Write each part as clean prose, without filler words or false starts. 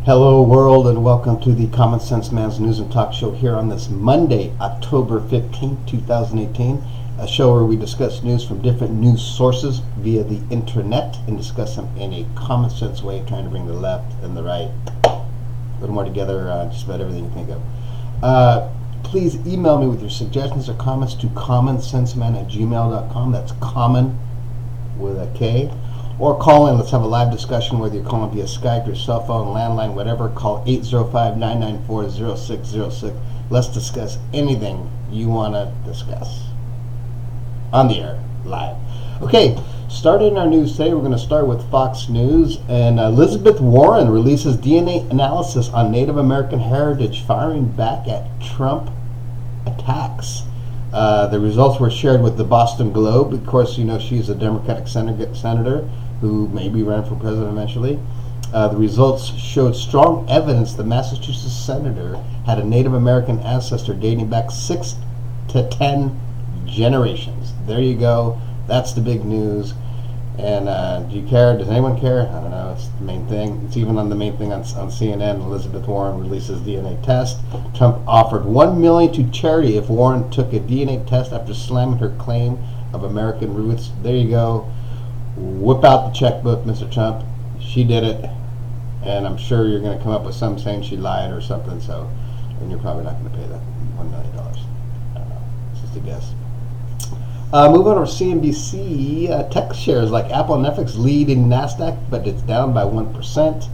Hello world and welcome to the Common Sense Man's News and Talk Show here on this Monday, October 15th, 2018. A show where we discuss news from different news sources via the internet and discuss them in a common sense way, trying to bring the left and the right a little more together, just about everything you think of. Please email me with your suggestions or comments to commonsenseman@gmail.com. That's common with a K. Or call in. Let's have a live discussion, whether you're calling via Skype, your cell phone, landline, whatever. Call 805-994-0606. Let's discuss anything you want to discuss on the air, live. Okay, starting our news today, we're going to start with Fox News. And Elizabeth Warren releases DNA analysis on Native American heritage, firing back at Trump attacks. The results were shared with the Boston Globe. Of course, you know she's a Democratic senator who may be running for president eventually. The results showed strong evidence the Massachusetts senator had a Native American ancestor dating back 6 to 10 generations. There you go. That's the big news. And do you care? Does anyone care? I don't know. It's the main thing. It's even on the main thing on CNN. Elizabeth Warren releases DNA test. Trump offered $1 million to charity if Warren took a DNA test after slamming her claim of American roots. There you go. Whip out the checkbook, Mr. Trump. She did it, and I'm sure you're going to come up with something saying she lied or something. So, and you're probably not going to pay that $1 million. I don't know. It's just a guess. Moving over to CNBC, tech shares like Apple and Netflix lead in NASDAQ, but it's down by 1%.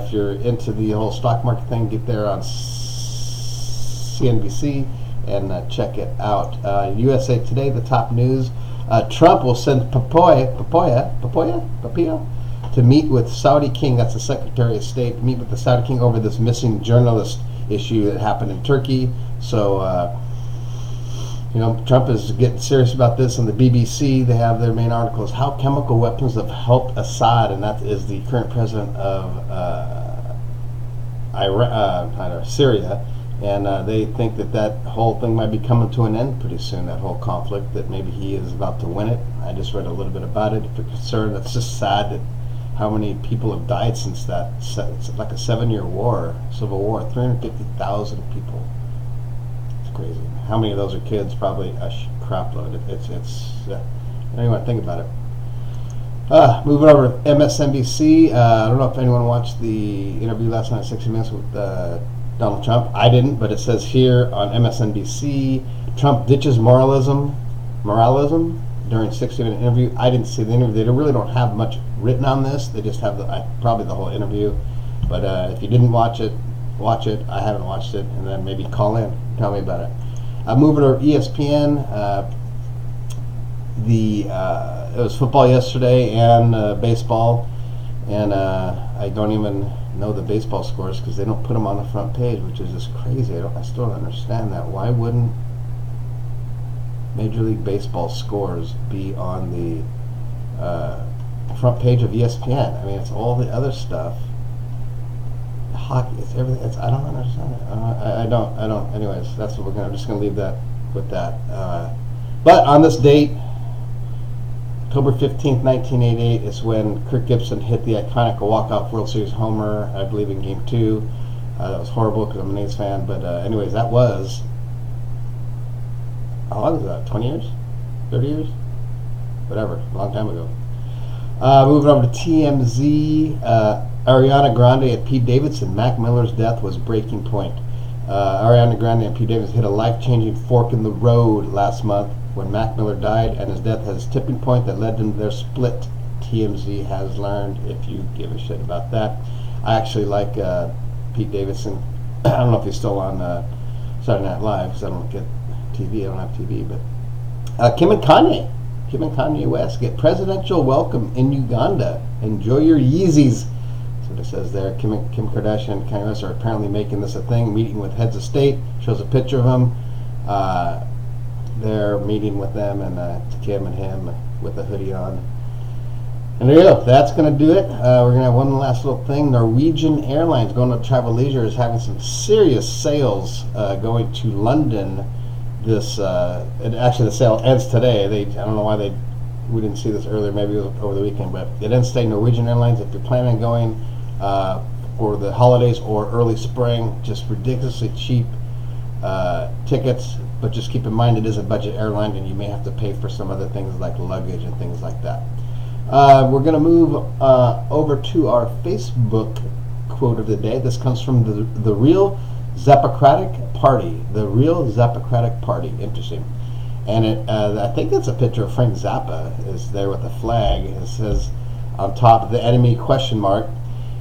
If you're into the whole stock market thing, get there on CNBC and check it out. USA Today, the top news. Trump will send Pompeo to meet with Saudi king, that's the Secretary of State, to meet with the Saudi king over this missing journalist issue that happened in Turkey. So, you know, Trump is getting serious about this. On the BBC, they have their main articles, how chemical weapons have helped Assad, and that is the current president of Syria. And they think that whole thing might be coming to an end pretty soon, that whole conflict, that maybe he is about to win it. I just read a little bit about it. If you're concerned, it's just sad that how many people have died since that. It's like a 7-year war, civil war, 350,000 people. It's crazy. How many of those are kids? Probably a crap load. I don't even want to think about it. Moving over to MSNBC. I don't know if anyone watched the interview last night at 60 Minutes with Donald Trump. I didn't, but it says here on MSNBC, Trump ditches moralism during 60-minute interview. I didn't see the interview. They really don't have much written on this. They just have probably the whole interview. But if you didn't watch it, watch it. I haven't watched it, and then maybe call in, tell me about it. Moving to ESPN. It was football yesterday and baseball, and I don't even know the baseball scores because they don't put them on the front page, which is just crazy. I still don't understand that. Why wouldn't Major League Baseball scores be on the front page of ESPN? I mean, it's all the other stuff. Hockey, it's everything. I don't understand it. I don't. Anyways, that's what I'm just gonna leave that with that. But on this date, October 15th, 1988, is when Kirk Gibson hit the iconic walk-off World Series homer, I believe in Game 2. That was horrible because I'm an A's fan. But anyways, that was, how long was that? 20 years? 30 years? Whatever. A long time ago. Moving over to TMZ. Ariana Grande and Pete Davidson. Mac Miller's death was breaking point. Ariana Grande and Pete Davidson hit a life-changing fork in the road last month when Mac Miller died, and his death has a tipping point that led to their split. TMZ has learned, if you give a shit about that. I actually like Pete Davidson. I don't know if he's still on Saturday Night Live because I don't get TV. I don't have TV. But Kim and Kanye West get presidential welcome in Uganda. Enjoy your Yeezys. That's what it says there. Kim Kardashian and Kanye West are apparently making this a thing, meeting with heads of state. Shows a picture of them. They're meeting with them, and it's Kim and him with a hoodie on. And there you go. That's going to do it. We're going to have one last little thing. Norwegian Airlines, going to Travel Leisure, is having some serious sales going to London. Actually, the sale ends today. I don't know why we didn't see this earlier. Maybe it was over the weekend, but it ends today. Norwegian Airlines, if you're planning on going, for the holidays or early spring. Just ridiculously cheap tickets, but just keep in mind it is a budget airline, and you may have to pay for some other things like luggage and things like that. We're going to move over to our Facebook quote of the day. This comes from the Real Zappocratic Party. The Real Zappocratic Party. Interesting. And I think that's a picture of Frank Zappa is there with a flag. It says on top, "The enemy?" ?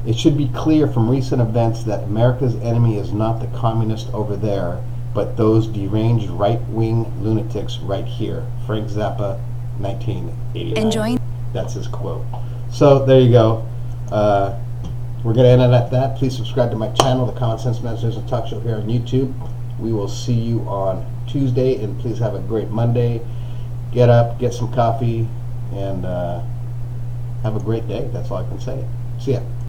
It should be clear from recent events that America's enemy is not the communists over there, but those deranged right-wing lunatics right here. Frank Zappa, 1989. Enjoying. That's his quote. So there you go. We're going to end it at that. Please subscribe to my channel, the Common Sense Masters and Talk Show here on YouTube. We will see you on Tuesday, and please have a great Monday. Get up, get some coffee, and have a great day. That's all I can say. See ya.